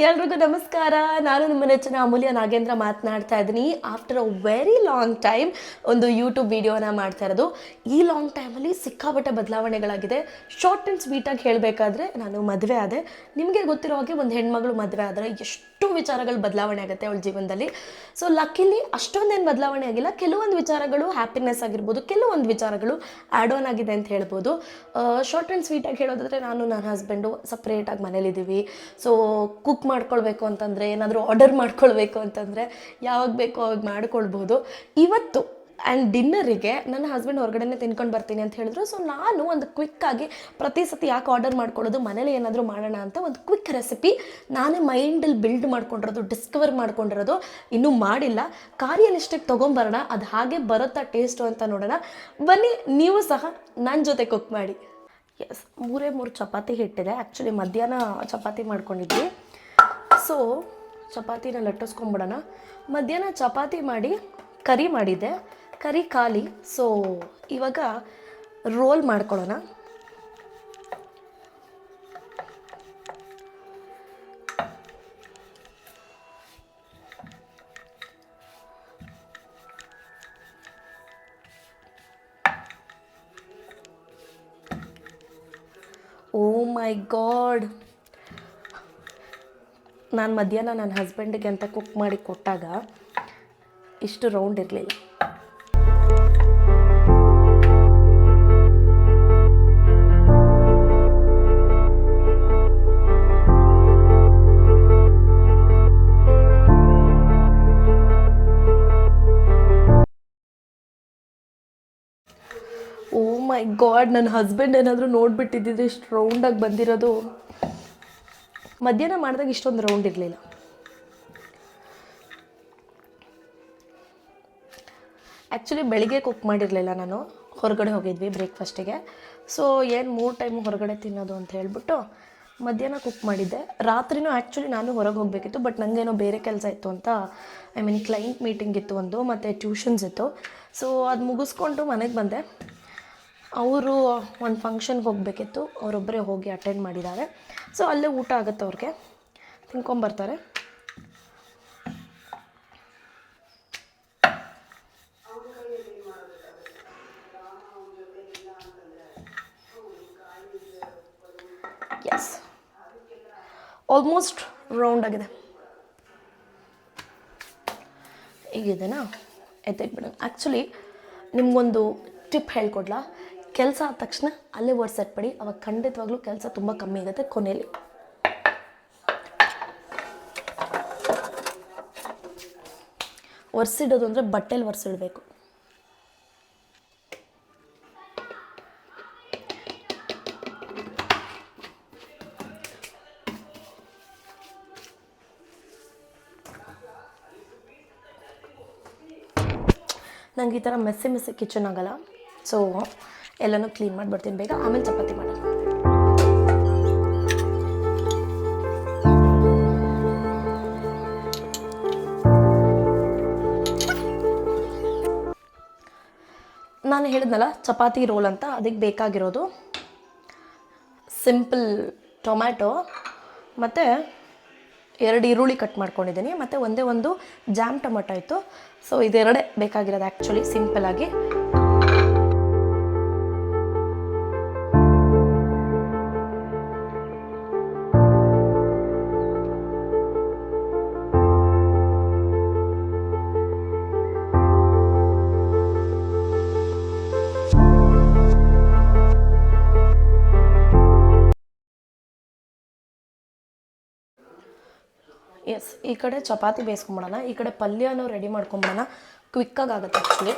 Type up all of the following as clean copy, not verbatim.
ಎಲ್ರಿಗೂ ನಮಸ್ಕಾರ. ನಾನು ನಿಮ್ಮ ನೆಚ್ಚಿನ ಅಮೂಲ್ಯ ನಾಗೇಂದ್ರ ಮಾತನಾಡ್ತಾ ಇದ್ದೀನಿ. After a very long time ಒಂದು ಯೂಟ್ಯೂಬ್ ವಿಡಿಯೋನ ಮಾಡ್ತಾ ಇರೋದು. ಈ ಲಾಂಗ್ ಟೈಮಲ್ಲಿ ಸಿಕ್ಕಾಪಟ್ಟೆ ಬದಲಾವಣೆಗಳಾಗಿದೆ. ಶಾರ್ಟ್ ಆ್ಯಂಡ್ ಸ್ವೀಟಾಗಿ ಹೇಳಬೇಕಾದ್ರೆ ನಾನು ಮದುವೆ ಆದೆ. ನಿಮಗೆ ಗೊತ್ತಿರೋ ಹಾಗೆ ಒಂದು ಹೆಣ್ಮಗಳು ಮದುವೆ ಆದರೆ ಎಷ್ಟು ವಿಚಾರಗಳು ಬದಲಾವಣೆ ಆಗುತ್ತೆ ಅವಳ ಜೀವನದಲ್ಲಿ. ಸೊ ಲಕ್ಕಿಲಿ ಅಷ್ಟೊಂದೇನು ಬದಲಾವಣೆ ಆಗಿಲ್ಲ. ಕೆಲವೊಂದು ವಿಚಾರಗಳು ಹ್ಯಾಪಿನೆಸ್ ಆಗಿರ್ಬೋದು, ಕೆಲವೊಂದು ವಿಚಾರಗಳು ಆ್ಯಡ್ ಆನ್ ಆಗಿದೆ ಅಂತ ಹೇಳ್ಬೋದು. ಶಾರ್ಟ್ ಆ್ಯಂಡ್ ಸ್ವೀಟಾಗಿ ಹೇಳೋದಾದರೆ ನಾನು ನನ್ನ ಹಸ್ಬೆಂಡು ಸಪ್ರೇಟಾಗಿ ಮನೇಲಿದ್ದೀವಿ. ಸೊ ಕುಕ್ ಮಾಡ್ಕೊಳ್ಬೇಕು ಅಂತಂದರೆ, ಏನಾದರೂ ಆರ್ಡರ್ ಮಾಡ್ಕೊಳ್ಬೇಕು ಅಂತಂದರೆ ಯಾವಾಗ ಬೇಕೋ ಅವಾಗ ಮಾಡ್ಕೊಳ್ಬೋದು. ಇವತ್ತು ಆ್ಯಂಡ್ ಡಿನ್ನರಿಗೆ ನನ್ನ ಹಸ್ಬೆಂಡ್ ಹೊರಗಡೆನೇ ತಿನ್ಕೊಂಡು ಬರ್ತೀನಿ ಅಂತ ಹೇಳಿದ್ರು. ಸೊ ನಾನು ಒಂದು ಕ್ವಿಕ್ಕಾಗಿ ಪ್ರತಿ ಸತಿ ಯಾಕೆ ಆರ್ಡರ್ ಮಾಡ್ಕೊಳ್ಳೋದು, ಮನೇಲಿ ಏನಾದರೂ ಮಾಡೋಣ ಅಂತ ಒಂದು ಕ್ವಿಕ್ ರೆಸಿಪಿ ನಾನೇ ಮೈಂಡಲ್ಲಿ ಬಿಲ್ಡ್ ಮಾಡ್ಕೊಂಡಿರೋದು, ಡಿಸ್ಕವರ್ ಮಾಡ್ಕೊಂಡಿರೋದು. ಇನ್ನೂ ಮಾಡಿಲ್ಲ, ಕಾರ್ಯಲಿಸ್ಟಿಗೆ ತೊಗೊಂಬರೋಣ, ಅದು ಹಾಗೆ ಬರುತ್ತಾ ಟೇಸ್ಟು ಅಂತ ನೋಡೋಣ. ಬನ್ನಿ ನೀವು ಸಹ ನನ್ನ ಜೊತೆ ಕುಕ್ ಮಾಡಿ. ಎಸ್, 3 ಚಪಾತಿ ಹಿಟ್ಟಿದೆ. ಆ್ಯಕ್ಚುಲಿ ಮಧ್ಯಾಹ್ನ ಚಪಾತಿ ಮಾಡ್ಕೊಂಡಿದ್ವಿ. ಸೊ ಚಪಾತಿನ ಲಟ್ಟಿಸ್ಕೊಂಬಿಡೋಣ. ಮಧ್ಯಾಹ್ನ ಚಪಾತಿ ಮಾಡಿ ಕರಿ ಮಾಡಿದ್ದೆ, ಕರಿ ಖಾಲಿ. ಸೊ ಇವಾಗ ರೋಲ್ ಮಾಡ್ಕೊಳ್ಳೋಣ. ಓ ಮೈ ಗಾಡ್, ನಾನು ಮಧ್ಯಾಹ್ನ ನನ್ನ ಹಸ್ಬೆಂಡಿಗೆ ಅಂತ ಕುಕ್ ಮಾಡಿ ಕೊಟ್ಟಾಗ ಇಷ್ಟು ರೌಂಡ್ ಇರಲಿಲ್ಲ. ಓ ಮೈ ಗಾಡ್, ನನ್ನ ಹಸ್ಬೆಂಡ್ ಏನಾದರೂ ನೋಡಿಬಿಟ್ಟಿದ್ದಿದ್ರೆ ಇಷ್ಟು ರೌಂಡಾಗಿ ಬಂದಿರೋದು. ಮಧ್ಯಾಹ್ನ ಮಾಡಿದಾಗ ಇಷ್ಟೊಂದು ರೌಂಡ್ ಇರಲಿಲ್ಲ. ಆ್ಯಕ್ಚುಲಿ ಬೆಳಿಗ್ಗೆ ಕುಕ್ ಮಾಡಿರಲಿಲ್ಲ, ನಾನು ಹೊರಗಡೆ ಹೋಗಿದ್ವಿ ಬ್ರೇಕ್ಫಾಸ್ಟಿಗೆ. ಸೊ ಏನು 3 ಟೈಮು ಹೊರಗಡೆ ತಿನ್ನೋದು ಅಂತ ಹೇಳ್ಬಿಟ್ಟು ಮಧ್ಯಾಹ್ನ ಕುಕ್ ಮಾಡಿದ್ದೆ. ರಾತ್ರಿನೂ ಆ್ಯಕ್ಚುಲಿ ನಾನು ಹೊರಗೆ ಹೋಗಬೇಕಿತ್ತು, ಬಟ್ ನನಗೇನೋ ಬೇರೆ ಕೆಲಸ ಇತ್ತು ಅಂತ, ಕ್ಲೈಂಟ್ ಮೀಟಿಂಗ್ ಇತ್ತು ಒಂದು, ಮತ್ತು ಟ್ಯೂಷನ್ಸ್ ಇತ್ತು. ಸೊ ಅದು ಮುಗಿಸ್ಕೊಂಡು ಮನೆಗೆ ಬಂದೆ. ಅವರು ಒಂದು ಫಂಕ್ಷನ್ಗೆ ಹೋಗಬೇಕಿತ್ತು, ಅವರೊಬ್ಬರೇ ಹೋಗಿ ಅಟೆಂಡ್ ಮಾಡಿದ್ದಾರೆ. ಸೊ ಅಲ್ಲೇ ಊಟ ಆಗುತ್ತೆ, ಅವ್ರಿಗೆ ತಿನ್ಕೊಂಬರ್ತಾರೆ. ಎಸ್, ಆಲ್ಮೋಸ್ಟ್ ರೌಂಡ್ ಆಗಿದೆ. ಈಗಿದೆನಾ, ಎತ್ತಿಟ್ಬಿಡೋಣ. ಆ್ಯಕ್ಚುಲಿ ನಿಮಗೊಂದು ಟಿಪ್ ಹೇಳ್ಕೊಡ್ಲಾ? ಕೆಲಸ ಆದ ತಕ್ಷಣ ಅಲ್ಲೇ ಒರೆಸಿಟ್ಬಿಡಿ, ಅವಾಗ ಖಂಡಿತವಾಗ್ಲೂ ಕೆಲಸ ತುಂಬ ಕಮ್ಮಿ ಆಗುತ್ತೆ ಕೊನೆಯಲ್ಲಿ. ಒರೆಸಿಡೋದು ಅಂದರೆ ಬಟ್ಟೆಲಿ ಒರೆಸಿಡಬೇಕು. ನಂಗೆ ಈ ಥರ ಮೆಸ್ಸಿ ಕಿಚನ್ ಆಗಲ್ಲ. ಸೊ ಎಲ್ಲನೂ ಕ್ಲೀನ್ ಮಾಡಿಬಿಡ್ತೀನಿ ಬೇಗ, ಆಮೇಲೆ ಚಪಾತಿ ಮಾಡೋಣ. ನಾನು ಹೇಳಿದ್ನಲ್ಲ ಚಪಾತಿ ರೋಲ್ ಅಂತ, ಅದಕ್ಕೆ ಬೇಕಾಗಿರೋದು ಸಿಂಪಲ್ ಟೊಮ್ಯಾಟೊ ಮತ್ತು 2 ಈರುಳ್ಳಿ ಕಟ್ ಮಾಡ್ಕೊಂಡಿದ್ದೀನಿ, ಮತ್ತು ಒಂದೇ ಒಂದು ಜಾಮ್ ಟೊಮೆಟೊ ಇತ್ತು. ಸೊ ಇದೆರಡೇ ಬೇಕಾಗಿರೋದು ಆ್ಯಕ್ಚುಲಿ ಸಿಂಪಲ್ಲಾಗಿ. ಎಸ್, ಈ ಕಡೆ ಚಪಾತಿ ಬೇಯಿಸ್ಕೊಂಬಿಡೋಣ, ಈ ಕಡೆ ಪಲ್ಯನೂ ರೆಡಿ ಮಾಡ್ಕೊಂಬಿಡೋಣ. ಕ್ವಿಕ್ಕಾಗಿ ಆಗುತ್ತೆ ಆ್ಯಕ್ಚುಲಿ.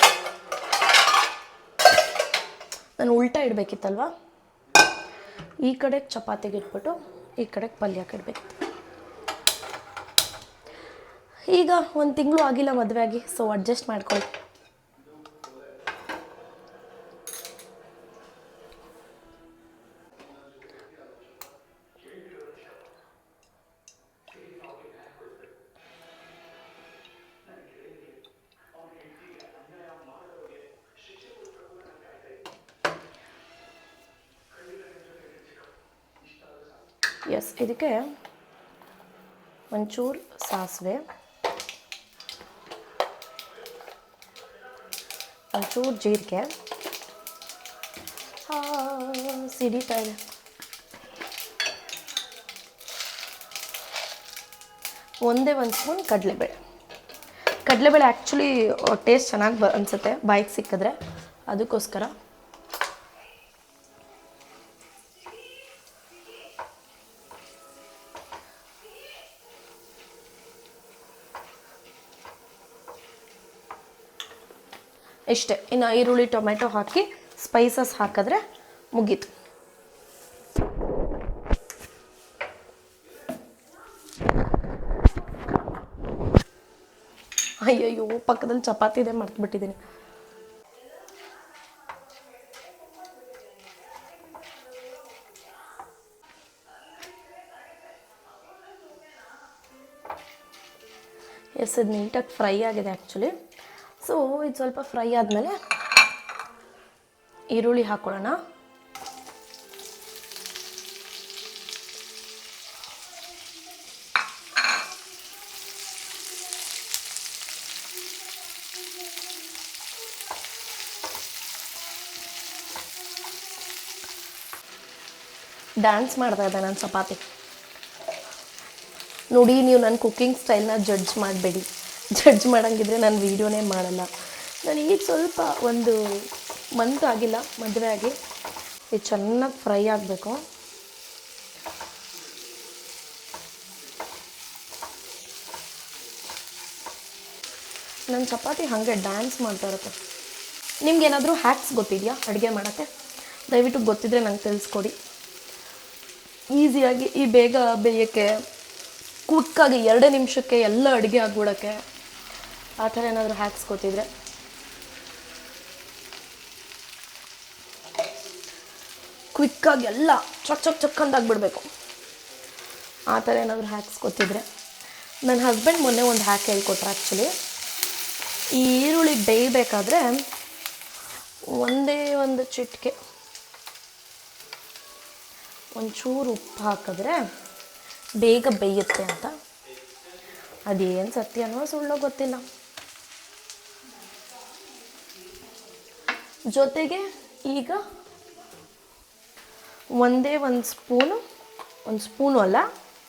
ನಾನು ಉಲ್ಟಾ ಇಡಬೇಕಿತ್ತಲ್ವ, ಈ ಕಡೆಗೆ ಚಪಾತಿಗೆ ಇಟ್ಬಿಟ್ಟು ಈ ಕಡೆಗೆ ಪಲ್ಯಕ್ಕೆ ಇಡಬೇಕಿತ್ತು. ಈಗ 1 ತಿಂಗಳು ಆಗಿಲ್ಲ ಮದುವೆ ಆಗಿ, ಸೊ ಅಡ್ಜಸ್ಟ್ ಮಾಡ್ಕೊಳ್ಳಿ. ಎಸ್, ಇದಕ್ಕೆ ಒಂಚೂರು ಸಾಸಿವೆ, ಒಂಚೂರು ಜೀರಿಗೆ ಸಿಡಿತಾ ಇದೆ. ಒಂದೇ ಒಂದು ಸ್ಪೂನ್ ಕಡಲೆಬೇಳೆ. ಕಡಲೆಬೇಳೆ ಆ್ಯಕ್ಚುಲಿ ಟೇಸ್ಟ್ ಚೆನ್ನಾಗಿ ಅನಿಸುತ್ತೆ ಬಾಯಿಗೆ ಸಿಕ್ಕಿದ್ರೆ, ಅದಕ್ಕೋಸ್ಕರ. ಇಷ್ಟೇ. ಇನ್ನು ಈರುಳ್ಳಿ ಟೊಮೆಟೊ ಹಾಕಿ ಸ್ಪೈಸಸ್ ಹಾಕಿದ್ರೆ ಮುಗೀತು. ಅಯ್ಯಯ್ಯೋ, ಪಕ್ಕದಲ್ಲಿ ಚಪಾತಿ ಇದೆ, ಮರ್ತುಬಿಟ್ಟಿದ್ದೀನಿ. ಎಸ್, ಇದು ನೀಟಾಗಿ ಫ್ರೈ ಆಗಿದೆ ಆ್ಯಕ್ಚುಲಿ. ಸೊ ಇದು ಸ್ವಲ್ಪ ಫ್ರೈ ಆದಮೇಲೆ ಈರುಳ್ಳಿ ಹಾಕ್ಕೊಳ್ಳೋಣ. ಡ್ಯಾನ್ಸ್ ಮಾಡ್ತಾ ಇದ್ದೆ ನಾನು ಚಪಾತಿ ನೋಡಿ. ನೀವು ನನ್ನ ಕುಕ್ಕಿಂಗ್ ಸ್ಟೈಲ್ನ ಜಡ್ಜ್ ಮಾಡಬೇಡಿ. ಜಡ್ಜ್ ಮಾಡೋಂಗಿದ್ರೆ ನಾನು ವೀಡಿಯೋನೇ ಮಾಡಲ್ಲ. ನಾನು ಈಗ ಸ್ವಲ್ಪ ಒಂದು ಮಂತ್ ಆಗಿಲ್ಲ ಮದುವೆ ಆಗಿ. ಇದು ಚೆನ್ನಾಗಿ ಫ್ರೈ ಆಗಬೇಕು. ನನ್ನ ಚಪಾತಿ ಹಾಗೆ ಡ್ಯಾನ್ಸ್ ಮಾಡ್ತಾ ಇರುತ್ತೆ. ನಿಮ್ಗೇನಾದರೂ ಹ್ಯಾಕ್ಸ್ ಗೊತ್ತಿದೆಯಾ ಅಡುಗೆ ಮಾಡೋಕ್ಕೆ? ದಯವಿಟ್ಟು ಗೊತ್ತಿದ್ದರೆ ನಂಗೆ ತಿಳಿಸ್ಕೊಡಿ. ಈಸಿಯಾಗಿ ಈ ಬೇಗ ಬೇಯೋಕ್ಕೆ, ಕ್ವಿಕ್ಕಾಗಿ 2 ನಿಮಿಷಕ್ಕೆ ಎಲ್ಲ ಅಡುಗೆ ಆಗ್ಬಿಡೋಕ್ಕೆ, ಆ ಥರ ಏನಾದರೂ ಹ್ಯಾಕ್ಸ್ ಗೊತ್ತಿದ್ರೆ. ಕ್ವಿಕ್ಕಾಗಿ ಎಲ್ಲ ಚಕ್ ಅಂತಾಗ್ಬಿಡ್ಬೇಕು, ಆ ಥರ ಏನಾದರೂ ಹ್ಯಾಕ್ಸ್ ಗೊತ್ತಿದ್ರೆ. ನನ್ನ ಹಸ್ಬೆಂಡ್ ಮೊನ್ನೆ ಒಂದು ಹ್ಯಾಕ್ ಹೇಳ್ಕೊಟ್ರು ಆ್ಯಕ್ಚುಲಿ. ಈ ಈರುಳ್ಳಿ ಬೇಯಬೇಕಾದ್ರೆ ಒಂದೇ ಒಂದು ಚಿಟಿಕೆ ಒಂಚೂರು ಉಪ್ಪು ಹಾಕಿದ್ರೆ ಬೇಗ ಬೇಯುತ್ತೆ ಅಂತ. ಅದೇನು ಸತ್ಯನೋ ಸುಳ್ಳೋ ಗೊತ್ತಿಲ್ಲ. ಜೊತೆಗೆ ಈಗ ಒಂದೇ ಒಂದು ಸ್ಪೂನು ಅಲ್ಲ,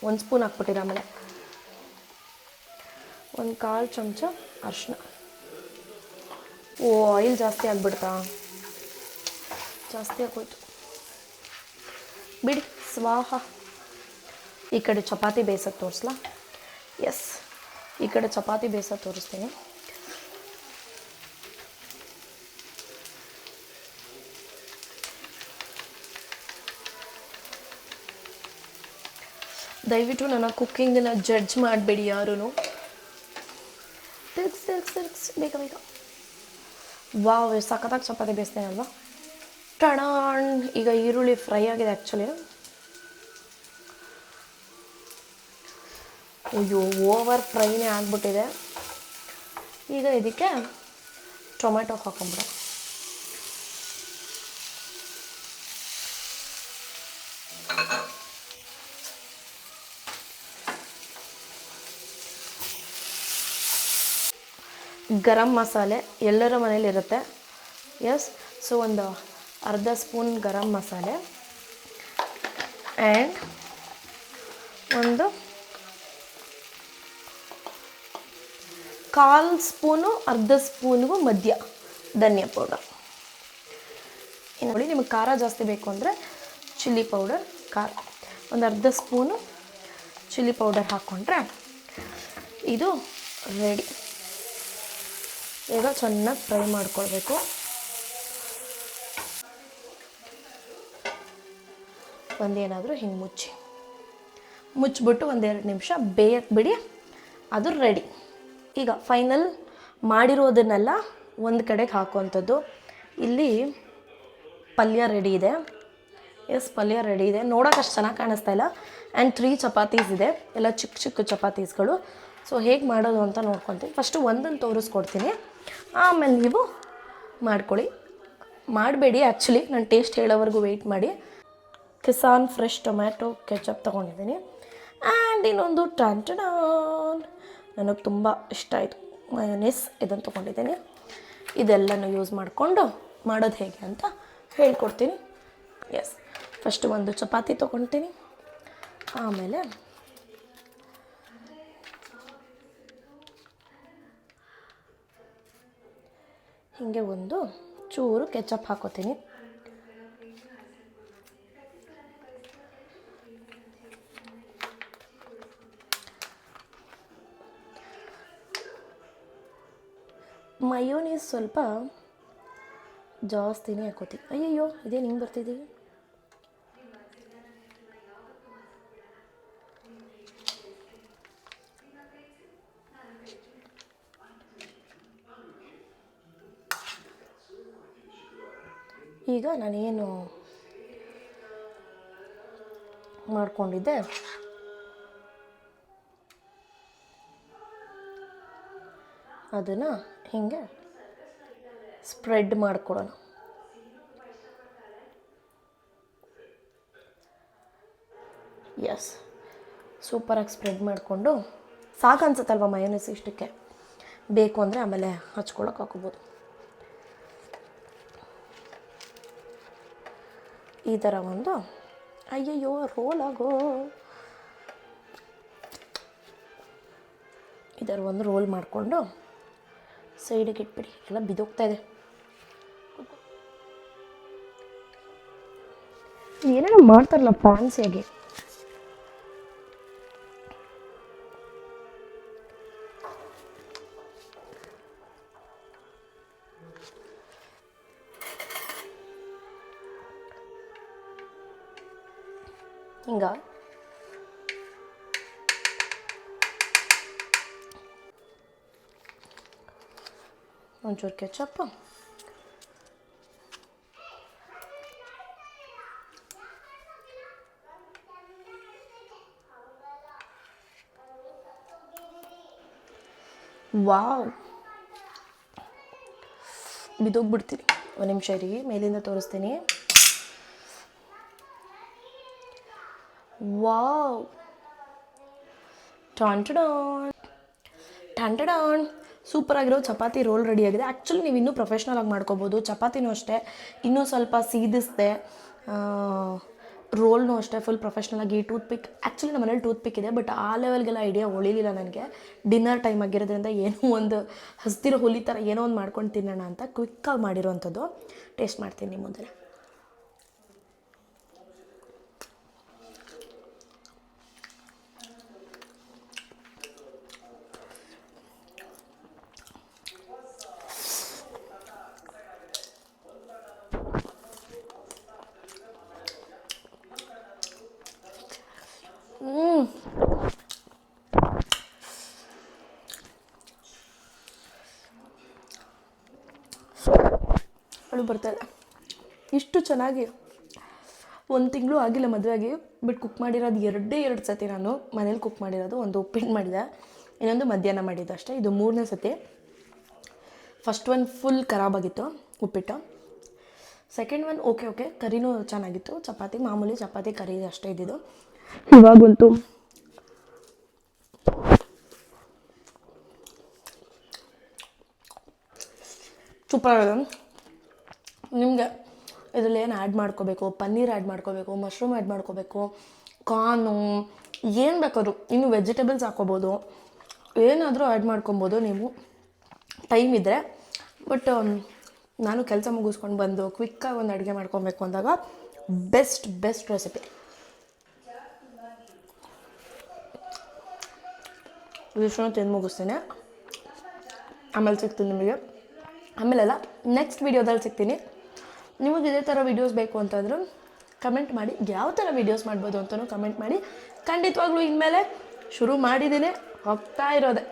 ಒಂದು ಸ್ಪೂನ್ ಹಾಕ್ಬಿಟ್ಟಿರ. ಆಮೇಲೆ ಒಂದು 1/4 ಚಮಚ ಅರಿಶಿನ. ಓ, ಆಯಿಲ್ ಜಾಸ್ತಿ ಆಗಿಬಿಡ್ತಾ? ಜಾಸ್ತಿ ಆಗೋಯ್ತು ಬಿಡಿ, ಸ್ವಾಹ. ಈ ಕಡೆ ಚಪಾತಿ ಬೇಯಿಸೋದು ತೋರಿಸ್ಲಾ? ಎಸ್, ಈ ಕಡೆ ಚಪಾತಿ ಬೇಯಿಸೋದು ತೋರಿಸ್ತೀನಿ. ದಯವಿಟ್ಟು ನನ್ನ ಕುಕ್ಕಿಂಗನ್ನು ಜಡ್ಜ್ ಮಾಡಬೇಡಿ ಯಾರೂ. ತಿರ್ಗ್ಸ್ ಬೇಗ ಬೇಗ. ವಾವ್, ಸಖತ್ತಾಗಿ ಚಪಾತಿ ಬೇಯಿಸ್ತೇನಲ್ವಾ? ಟಣಾಣ್. ಈಗ ಈರುಳ್ಳಿ ಫ್ರೈ ಆಗಿದೆ ಆ್ಯಕ್ಚುಲಿ. ಅಯ್ಯೋ, ಓವರ್ ಫ್ರೈನೇ ಆಗಿಬಿಟ್ಟಿದೆ. ಈಗ ಇದಕ್ಕೆ ಟೊಮೆಟೊ ಹಾಕೊಂಬಿಡ. ಗರಂ ಮಸಾಲೆ ಎಲ್ಲರ ಮನೇಲಿರುತ್ತೆ. ಎಸ್, ಸೊ ಒಂದು ಅರ್ಧ ಸ್ಪೂನ್ ಗರಂ ಮಸಾಲೆ ಆ್ಯಂಡ್ ಒಂದು 1/4 ಸ್ಪೂನು, ಅರ್ಧ ಸ್ಪೂನ್ಗೂ ಮಧ್ಯ ಧನಿಯಾ ಪೌಡರ್. ಇನ್ನು ನೋಡಿ, ನಿಮಗೆ ಖಾರ ಜಾಸ್ತಿ ಬೇಕು ಅಂದರೆ ಚಿಲ್ಲಿ ಪೌಡರ್, ಖಾರ ಒಂದು ಅರ್ಧ ಸ್ಪೂನು ಚಿಲ್ಲಿ ಪೌಡರ್ ಹಾಕ್ಕೊಂಡ್ರೆ ಇದು ರೆಡಿ. ಈಗ ಚೆನ್ನಾಗಿ ಫ್ರೈ ಮಾಡ್ಕೊಳ್ಬೇಕು. ಒಂದೇನಾದರೂ ಹಿಂಗೆ ಮುಚ್ಚಿಬಿಟ್ಟು 1-2 ನಿಮಿಷ ಬೇಯಕ್ಕೆ ಬಿಡಿ. ಅದು ರೆಡಿ. ಈಗ ಫೈನಲ್ ಮಾಡಿರೋದನ್ನೆಲ್ಲ ಒಂದು ಕಡೆಗೆ ಹಾಕುವಂಥದ್ದು. ಇಲ್ಲಿ ಪಲ್ಯ ರೆಡಿ ಇದೆ. ಎಸ್, ಪಲ್ಯ ರೆಡಿ ಇದೆ. ನೋಡೋಕೆ ಅಷ್ಟು ಚೆನ್ನಾಗಿ ಕಾಣಿಸ್ತಾ ಇಲ್ಲ. ಆ್ಯಂಡ್ 3 ಚಪಾತೀಸ್ ಇದೆ, ಎಲ್ಲ ಚಿಕ್ಕ ಚಿಕ್ಕ ಚಪಾತೀಸ್ಗಳು. ಸೊ ಹೇಗೆ ಮಾಡೋದು ಅಂತ ನೋಡ್ಕೊತೀನಿ. ಫಸ್ಟು ಒಂದನ್ನು ತೋರಿಸ್ಕೊಡ್ತೀನಿ, ಆಮೇಲೆ ನೀವು ಮಾಡ್ಕೊಳ್ಳಿ. ಮಾಡಬೇಡಿ ಆ್ಯಕ್ಚುಲಿ, ನಾನು ಟೇಸ್ಟ್ ಹೇಳೋವರೆಗೂ ವೆಯ್ಟ್ ಮಾಡಿ. ಕಿಸಾನ್ ಫ್ರೆಶ್ ಟೊಮ್ಯಾಟೊ ಕೆಚಪ್ ತೊಗೊಂಡಿದ್ದೀನಿ. ಆ್ಯಂಡ್ ಇನ್ನೊಂದು ಟಂಟಡಾನ್, ನನಗೆ ತುಂಬ ಇಷ್ಟ ಆಯಿತು ಮಯೋನೀಸ್, ಇದನ್ನು ತೊಗೊಂಡಿದ್ದೀನಿ. ಇದೆಲ್ಲನೂ ಯೂಸ್ ಮಾಡಿಕೊಂಡು ಮಾಡೋದು ಹೇಗೆ ಅಂತ ಹೇಳ್ಕೊಡ್ತೀನಿ. ಎಸ್, ಫಸ್ಟು ಒಂದು ಚಪಾತಿ ತೊಗೊಳ್ತೀನಿ, ಆಮೇಲೆ ಹೀಗೆ ಒಂದು ಚೂರು ಕೆಚಪ್ ಹಾಕೋತೀನಿ. ಮಯೋನೀಸ್ ಸ್ವಲ್ಪ ಜಾಸ್ತಿನೇ ಹಾಕೋತೀನಿ. ಅಯ್ಯಯ್ಯೋ, ಇದೇನು ಹಿಂಗೆ ಬರ್ತಿದ್ದೀವಿ. ಈಗ ನಾನೇನು ಮಾಡ್ಕೊಂಡಿದ್ದೆ ಅದನ್ನು ಹೀಗೆ ಸ್ಪ್ರೆಡ್ ಮಾಡಿಕೊಡೋಣ. ಎಸ್, ಸೂಪರಾಗಿ ಸ್ಪ್ರೆಡ್ ಮಾಡಿಕೊಂಡು ಸಾಕು ಅನ್ಸುತ್ತಲ್ವ ಮಯೋನೀಸ್ ಇಷ್ಟಕ್ಕೆ. ಬೇಕು ಅಂದರೆ ಆಮೇಲೆ ಹಚ್ಕೊಳಕ್ಕೆ ಹಾಕೋಬೋದು. ಈ ಥರ ಒಂದು, ಅಯ್ಯಯ್ಯೋ ರೋಲ್ ಆಗೋ, ಈ ಥರ ಒಂದು ರೋಲ್ ಮಾಡಿಕೊಂಡು ಸೈಡಿಗೆ ಇಟ್ಬಿಡಿ. ಎಲ್ಲ ಬಿದೋಗ್ತಾ ಇದೆ. ಏನೇನೋ ಮಾಡ್ತಾರಲ್ಲ ಫ್ಯಾನ್ಸಿಯಾಗಿ. ಹಿಂಗ ಒಂಚೂರು ಕೆಚಪ್, ವಾವ್, ಬಿದೋಗ್ಬಿಡ್ತೀನಿ. ಒಂದು ನಿಮಿಷ ಇರಿ, ಮೇಲಿಂದ ತೋರಿಸ್ತೀನಿ. ವಾವ್, ಟಂಟಡಾನ್ ಸೂಪರಾಗಿರೋ ಚಪಾತಿ ರೋಲ್ ರೆಡಿಯಾಗಿದೆ. ಆ್ಯಕ್ಚುಲಿ ನೀವು ಇನ್ನೂ ಪ್ರೊಫೆಷ್ನಲಾಗಿ ಮಾಡ್ಕೋಬೋದು. ಚಪಾತಿನೂ ಅಷ್ಟೇ, ಇನ್ನೂ ಸ್ವಲ್ಪ ಸೀದಿಸ್ದೆ, ರೋಲ್ನೂ ಅಷ್ಟೇ ಫುಲ್ ಪ್ರೊಫೆಷ್ನಲಾಗಿ. ಟೂತ್ಪಿಕ್, ಆ್ಯಕ್ಚುಲಿ ನಮ್ಮ ಮನೇಲಿ ಟೂತ್ಪಿಕ್ ಇದೆ, ಬಟ್ ಆ ಲೆವೆಲ್ಗೆಲ್ಲ ಐಡಿಯಾ ಹೊಳಿಲಿಲ್ಲ ನನಗೆ. ಡಿನ್ನರ್ ಟೈಮ್ ಆಗಿರೋದ್ರಿಂದ ಏನೋ ಒಂದು ಹಸ್ತಿರೋ ಹುಲಿ ಥರ ಏನೋ ಒಂದು ಮಾಡ್ಕೊಂಡು ತಿನ್ನೋಣ ಅಂತ ಕ್ವಿಕ್ಕಾಗಿ ಮಾಡಿರೋವಂಥದ್ದು. ಟೇಸ್ಟ್ ಮಾಡ್ತೀನಿ ನಿಮ್ಮ ಮುಂದೆ. ಅಳು ಬರ್ತಾಯಿಲ್ಲ. ಇಷ್ಟು ಚೆನ್ನಾಗಿ 1 ತಿಂಗಳು ಆಗಿಲ್ಲ ಮದುವೆಯಾಗಿ, ಬಟ್ ಕುಕ್ ಮಾಡಿರೋದು 2 ಸತಿ ನಾನು ಮನೇಲಿ ಕುಕ್ ಮಾಡಿರೋದು. ಒಂದು ಉಪ್ಪಿಟ್ಟು ಮಾಡಿದೆ, ಇನ್ನೊಂದು ಮಧ್ಯಾಹ್ನ ಮಾಡಿದ್ದು ಅಷ್ಟೇ. ಇದು 3ನೇ ಸತಿ. ಫಸ್ಟ್ ಒನ್ ಫುಲ್ ಖರಾಬಾಗಿತ್ತು ಉಪ್ಪಿಟ್ಟು. ಸೆಕೆಂಡ್ ಒನ್ ಓಕೆ, ಕರಿನೂ ಚೆನ್ನಾಗಿತ್ತು. ಚಪಾತಿ ಮಾಮೂಲಿ ಚಪಾತಿ ಕರಿ ಅಷ್ಟೇ ಇದ್ದಿದ್ದು. ಇವಾಗಂತೂ ಸೂಪರ್ ಆಗಿದೆ. ನಿಮಗೆ ಇದರಲ್ಲಿ ಏನು ಆ್ಯಡ್ ಮಾಡ್ಕೋಬೇಕು, ಪನ್ನೀರ್ ಆ್ಯಡ್ ಮಾಡ್ಕೋಬೇಕು, ಮಶ್ರೂಮ್ ಆ್ಯಡ್ ಮಾಡ್ಕೋಬೇಕು, ಕಾರ್ನು, ಏನು ಬೇಕಾದ್ರು, ಇನ್ನು ವೆಜಿಟೇಬಲ್ಸ್ ಹಾಕ್ಕೋಬೋದು, ಏನಾದರೂ ಆ್ಯಡ್ ಮಾಡ್ಕೊಬೋದು ನೀವು ಟೈಮ್ ಇದ್ದರೆ. ಬಟ್ ನಾನು ಕೆಲಸ ಮುಗಿಸ್ಕೊಂಡು ಬಂದು ಕ್ವಿಕ್ಕಾಗಿ ಒಂದು ಅಡುಗೆ ಮಾಡ್ಕೊಬೇಕು ಅಂದಾಗ ಬೆಸ್ಟ್ ರೆಸಿಪಿ. ಇದಿಷ್ಟನ್ನು ತಿಂದು ಮುಗಿಸ್ತೇನೆ, ಆಮೇಲೆ ಸಿಗ್ತೀನಿ ನಿಮಗೆ. ಆಮೇಲೆಲ್ಲ ನೆಕ್ಸ್ಟ್ ವೀಡಿಯೋದಲ್ಲಿ ಸಿಗ್ತೀನಿ. ನಿಮಗೆ ಇದೇ ಥರ ವೀಡಿಯೋಸ್ ಬೇಕು ಅಂತಂದ್ರೆ ಕಮೆಂಟ್ ಮಾಡಿ, ಯಾವ ಥರ ವೀಡಿಯೋಸ್ ಮಾಡ್ಬೋದು ಅಂತಲೂ ಕಮೆಂಟ್ ಮಾಡಿ. ಖಂಡಿತವಾಗ್ಲೂ ಇನ್ಮೇಲೆ ಶುರು ಮಾಡಿದ್ದೀನಿ, ಹೋಗ್ತಾ ಇರೋದೆ.